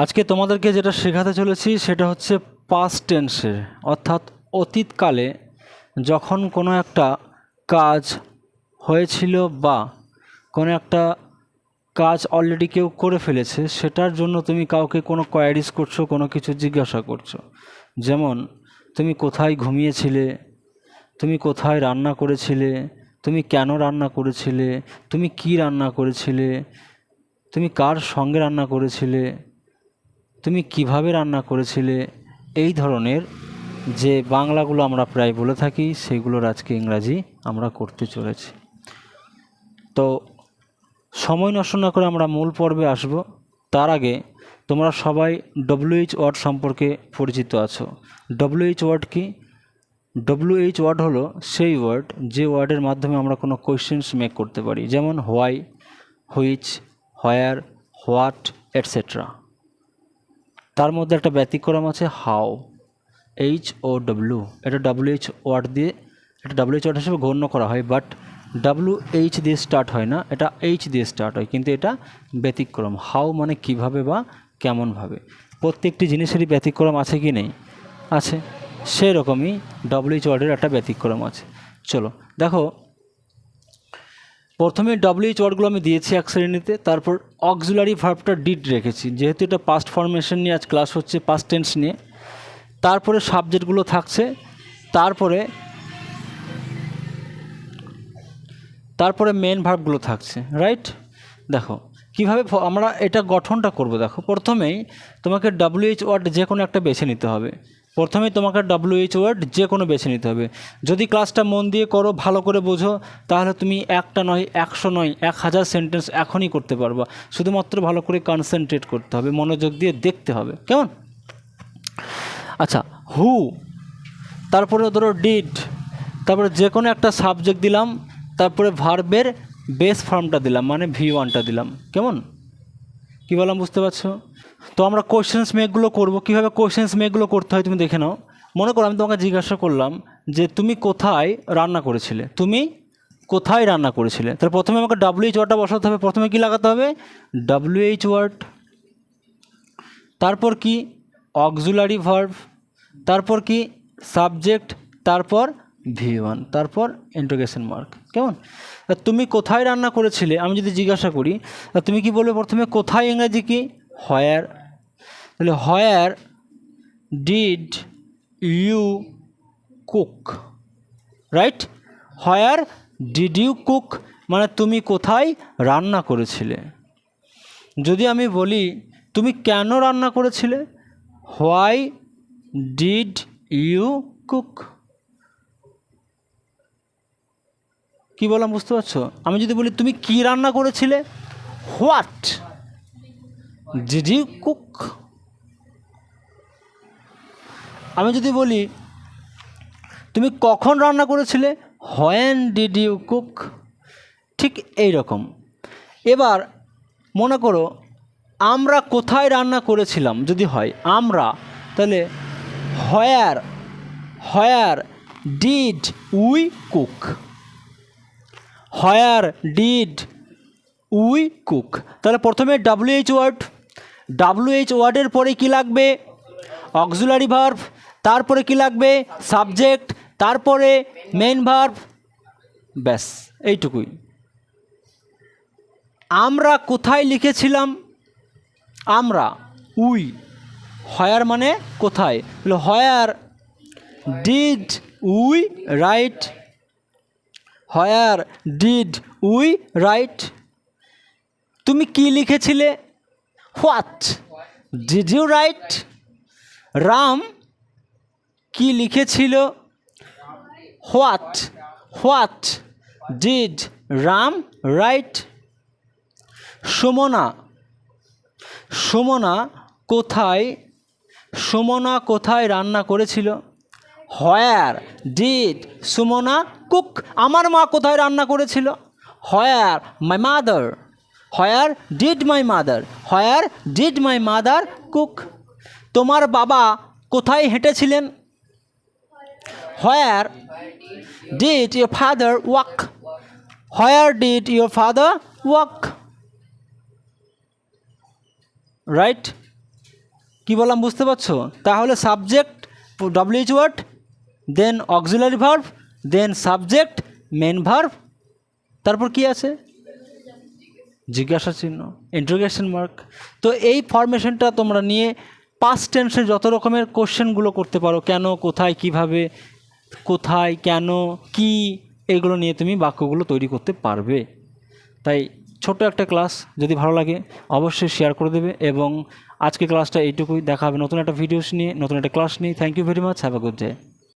আজকে তোমাদেরকে যেটা শেখাতে চলেছি সেটা হচ্ছে পাস্ট টেন্সের, অর্থাৎ অতীতকালে যখন কোনো একটা কাজ হয়েছিল বা কোনো একটা কাজ অলরেডি কেউ করে ফেলেছে, সেটার জন্য তুমি কাউকে কোনো কোয়ারিজ করছো, কোনো কিছু জিজ্ঞাসা করছো। যেমন তুমি কোথায় ঘুমিয়েছিলে, তুমি কোথায় রান্না করেছিলে, তুমি কেন রান্না করেছিলে, তুমি কি রান্না করেছিলে, তুমি কার সঙ্গে রান্না করেছিলে, তুমি কিভাবে রান্না করেছিলে। এই ধরনের যে বাংলাগুলো আমরা প্রায় বলে থাকি, সেগুলোর আজকে ইংরাজি আমরা করতে চলেছি। তো সময় নষ্ট না করে আমরা মূল পর্বে আসব। তার আগে তোমরা সবাই WH ওয়ার্ড সম্পর্কে পরিচিত আছো। WH ওয়ার্ড কি? WH ওয়ার্ড হলো সেই ওয়ার্ড যে ওয়ার্ডের মাধ্যমে আমরা কোনো কোয়েশ্চেন্স মেক করতে পারি, যেমন why, which, where, what, etcetera. তার মধ্যে একটা ব্যতিক্রম আছে, হাউ, HOW। এটা WH ওয়ার্ড দিয়ে, এটা WH ওয়ার্ড হিসেবে গণ্য করা হয়, বাট WH দিয়ে স্টার্ট হয় না, এটা H দিয়ে স্টার্ট হয়, কিন্তু এটা ব্যতিক্রম। হাউ মানে কিভাবে বা কেমনভাবে। প্রত্যেকটি জিনিসেরই ব্যতিক্রম আছে কি নেই? আছে। সেরকমই WH ওয়ার্ডের একটা ব্যতিক্রম আছে। চলো দেখো, প্রথমে WH ওয়ার্ডগুলো আমি দিয়েছি এক শ্রেণীতে, তারপর অক্সিলারি ভার্বটা ডিড রেখেছি, যেহেতু এটা পাস্ট ফরমেশন নিয়ে আজ ক্লাস হচ্ছে, পাস্ট টেন্স নিয়ে। তারপরে সাবজেক্টগুলো থাকছে, তারপরে মেন ভার্বগুলো থাকছে, রাইট? দেখো কিভাবে আমরা এটা গঠনটা করব। দেখো, প্রথমেই তোমাকে WH ওয়ার্ড যে কোনো একটা বেছে নিতে হবে। প্রথমেই তোমাকে WH ওয়ার্ড যে কোনো বেছে নিতে হবে। যদি ক্লাসটা মন দিয়ে করো, ভালো করে বোঝো, তাহলে তুমি একটা নয়, 100 নয়, 1000 সেন্টেন্স এখনই করতে পারবা। শুধুমাত্র ভালো করে কনসেন্ট্রেট করতে হবে, মনোযোগ দিয়ে দেখতে হবে, কেমন? আচ্ছা, হু, তারপরে ধরো ডিড, তারপরে যে কোনো একটা সাবজেক্ট দিলাম, তারপরে ভার্বের বেস ফর্মটা দিলাম, মানে V1টা দিলাম, কেমন? কী বললাম বুঝতে পারছো? তো আমরা কোশ্চেন্স মেকগুলো করবো। কীভাবে কোশ্চেন্স মেকগুলো করতে হয় তুমি দেখে নাও। মনে করো আমি তোমাকে জিজ্ঞাসা করলাম যে তুমি কোথায় রান্না করেছিলে, তুমি কোথায় রান্না করেছিলে, তাহলে প্রথমে আমাকে WH ওয়ার্ডটা বসাতে হবে। প্রথমে কি লাগাতে হবে? WH ওয়ার্ড, তারপর কি? অক্সিলারি ভার্ব, তারপর কি? সাবজেক্ট, তারপর V1, তারপর ইন্টারোগেশন মার্ক, কেমন? তুমি কোথায় রান্না করেছিলে আমি যদি জিজ্ঞাসা করি, তুমি কি বলবে প্রথমে? কোথায় ইংরাজি কি? হোয়ার। তাহলে where did you cook, right? Where did you cook মানে তুমি কোথায় রান্না করেছিলে। যদি আমি বলি তুমি কেন রান্না করেছিলে, হোয়াই ডিড ইউ কুক। কী বললাম বুঝতে পারছো? আমি যদি বলি তুমি কি রান্না করেছিলে, হোয়াট ডিড ইউ কুক। আমি যদি বলি তুমি কখন রান্না করেছিলে, হোয়েন ডিড ইউ কুক। ঠিক এই রকম। এবার মনে করো আমরা কোথায় রান্না করেছিলাম, যদি হয় আমরা, তাহলে where, where did we cook, where did we cook. তাহলে প্রথমে WH ওয়ার্ড, WH ওয়ার্ডের পরে কি লাগবে? অক্সিলারি ভার্ব, তারপরে কি লাগবে? সাবজেক্ট, তারপরে মেইন ভার্ব, ব্যাস এইটুকুই। আমরা কোথায় লিখেছিলাম, আমরা, উই, হোয়ার মানে কোথায়, where did we write, where did we write. তুমি কি লিখেছিলে, what did you write. Ram কি লিখেছিল, what, what did Ram write. Sumana, Sumana কোথায়, সুমনা কোথায় রান্না করেছিল, হোয়ার ডিড সুমনা কুক। আমার মা কোথায় রান্না করেছিল, where my mother, where did my mother, where did my mother cook. তোমার বাবা কোথায় হেঁটেছিলেন, where did your father walk, where did your father walk, right? কি বললাম বুঝতে পারছো? তাহলে subject WH word, then auxiliary verb, then subject, main verb, তারপর কি আছে? জিজ্ঞাসা চিহ্ন, ইন্টারোগেশন মার্ক। তো এই ফরমেশনটা তোমরা নিয়ে পাস্ট টেন্সে যত রকমের কোশ্চেনগুলো করতে পারো, কেন, কোথায়, কিভাবে, কোথায়, কেন, কি, এগুলো নিয়ে তুমি বাক্যগুলো তৈরি করতে পারবে। তাই ছোট একটা ক্লাস, যদি ভালো লাগে অবশ্যই শেয়ার করে দেবে। এবং আজকে ক্লাসটা এইটুকুই, দেখা হবে নতুন একটা ভিডিওস নিয়ে, নতুন একটা ক্লাস নিয়ে। Thank you very much, have a good day.